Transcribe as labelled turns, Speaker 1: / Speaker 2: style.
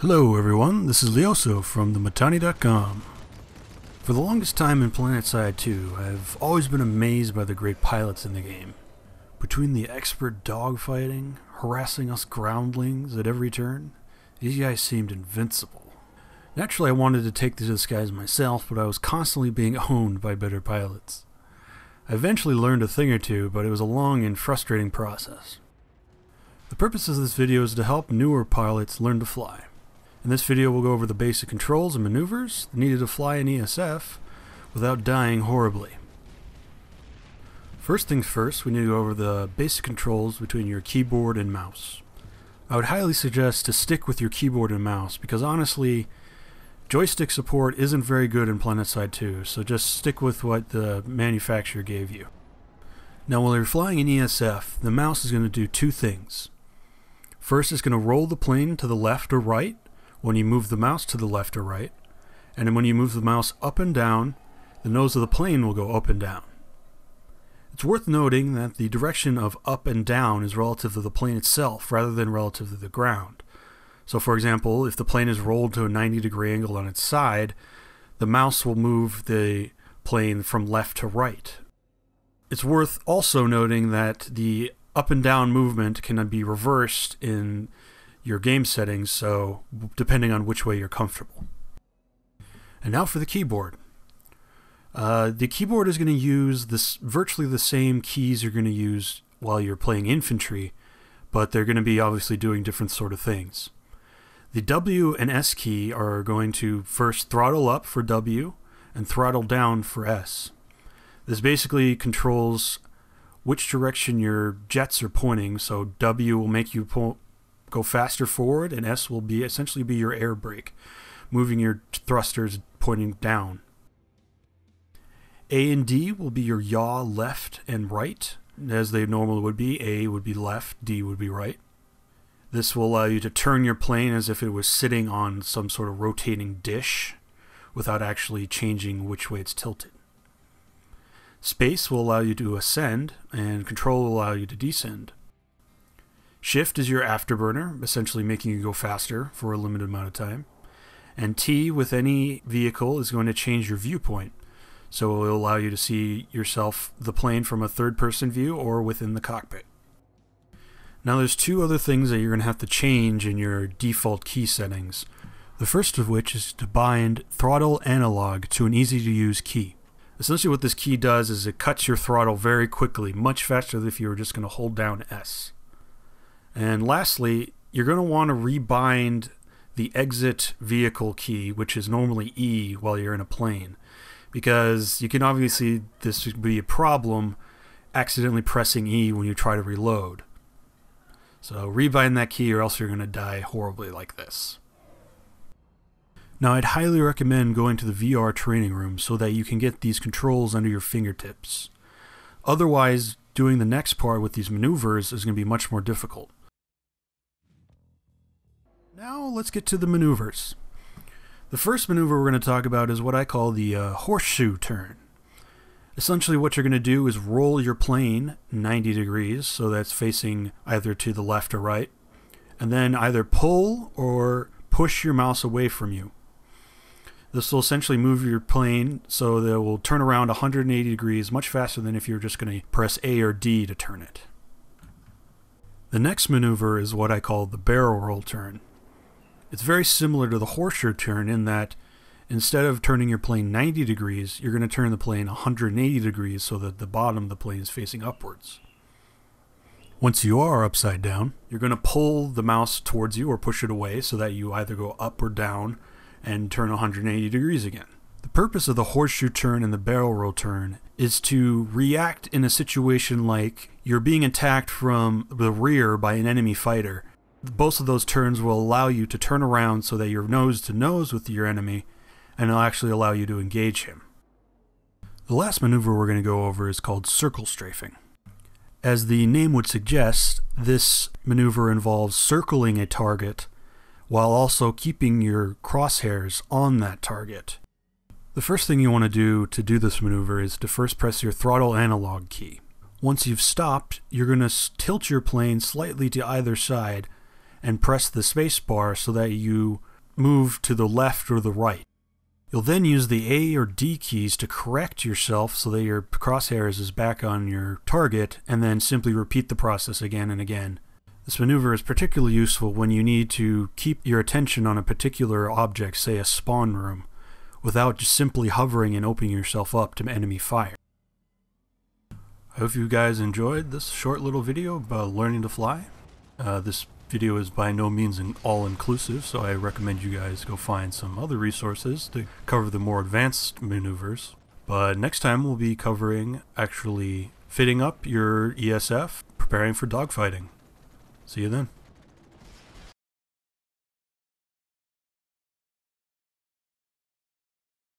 Speaker 1: Hello everyone, this is Lioso from thematani.com. For the longest time in Planetside 2, I've always been amazed by the great pilots in the game. Between the expert dogfighting, harassing us groundlings at every turn, these guys seemed invincible. Naturally I wanted to take to the skies myself, but I was constantly being owned by better pilots. I eventually learned a thing or two, but it was a long and frustrating process. The purpose of this video is to help newer pilots learn to fly. In this video we'll go over the basic controls and maneuvers needed to fly in ESF without dying horribly. First things first, we need to go over the basic controls between your keyboard and mouse. I would highly suggest to stick with your keyboard and mouse because honestly, joystick support isn't very good in Planetside 2, so just stick with what the manufacturer gave you. Now while you're flying in ESF, the mouse is going to do two things. First, it's going to roll the plane to the left or right when you move the mouse to the left or right, and then when you move the mouse up and down, the nose of the plane will go up and down. It's worth noting that the direction of up and down is relative to the plane itself rather than relative to the ground. So for example, if the plane is rolled to a 90-degree angle on its side, the mouse will move the plane from left to right. It's worth also noting that the up and down movement can be reversed in your game settings, so depending on which way you're comfortable. And now for the keyboard. The keyboard is going to use virtually the same keys you're going to use while you're playing infantry, but they're going to be obviously doing different sort of things. The W and S key are going to first throttle up for W and throttle down for S. This basically controls which direction your jets are pointing, so W will make you go faster forward, and S will essentially be your air brake, moving your thrusters pointing down. A and D will be your yaw left and right, as they normally would be. A would be left, D would be right. This will allow you to turn your plane as if it was sitting on some sort of rotating dish without actually changing which way it's tilted. Space will allow you to ascend, and control will allow you to descend. Shift is your afterburner, essentially making you go faster for a limited amount of time. And T with any vehicle is going to change your viewpoint. So it will allow you to see yourself, the plane, from a third-person view or within the cockpit. Now there's two other things that you're going to have to change in your default key settings. The first of which is to bind throttle analog to an easy-to-use key. Essentially what this key does is it cuts your throttle very quickly, much faster than if you were just going to hold down S. And lastly, you're going to want to rebind the exit vehicle key, which is normally E while you're in a plane, because you can obviously, this would be a problem, accidentally pressing E when you try to reload. So rebind that key or else you're going to die horribly like this. Now I'd highly recommend going to the VR training room so that you can get these controls under your fingertips. Otherwise, doing the next part with these maneuvers is going to be much more difficult. Now let's get to the maneuvers. The first maneuver we're going to talk about is what I call the horseshoe turn. Essentially what you're going to do is roll your plane 90 degrees, so that's facing either to the left or right, and then either pull or push your mouse away from you. This will essentially move your plane so that it will turn around 180 degrees much faster than if you're just going to press A or D to turn it. The next maneuver is what I call the barrel roll turn. It's very similar to the horseshoe turn in that instead of turning your plane 90 degrees, you're going to turn the plane 180 degrees so that the bottom of the plane is facing upwards. Once you are upside down, you're going to pull the mouse towards you or push it away so that you either go up or down and turn 180 degrees again. The purpose of the horseshoe turn and the barrel roll turn is to react in a situation like you're being attacked from the rear by an enemy fighter. Both of those turns will allow you to turn around so that you're nose to nose with your enemy, and it'll actually allow you to engage him. The last maneuver we're going to go over is called circle strafing. As the name would suggest, this maneuver involves circling a target while also keeping your crosshairs on that target. The first thing you want to do this maneuver is to first press your throttle analog key. Once you've stopped, you're going to tilt your plane slightly to either side and press the space bar so that you move to the left or the right. You'll then use the A or D keys to correct yourself so that your crosshairs is back on your target, and then simply repeat the process again and again. This maneuver is particularly useful when you need to keep your attention on a particular object, say a spawn room, without just simply hovering and opening yourself up to enemy fire. I hope you guys enjoyed this short little video about learning to fly. This video is by no means all-inclusive, so I recommend you guys go find some other resources to cover the more advanced maneuvers. But next time we'll be covering actually fitting up your ESF, preparing for dogfighting. See you then.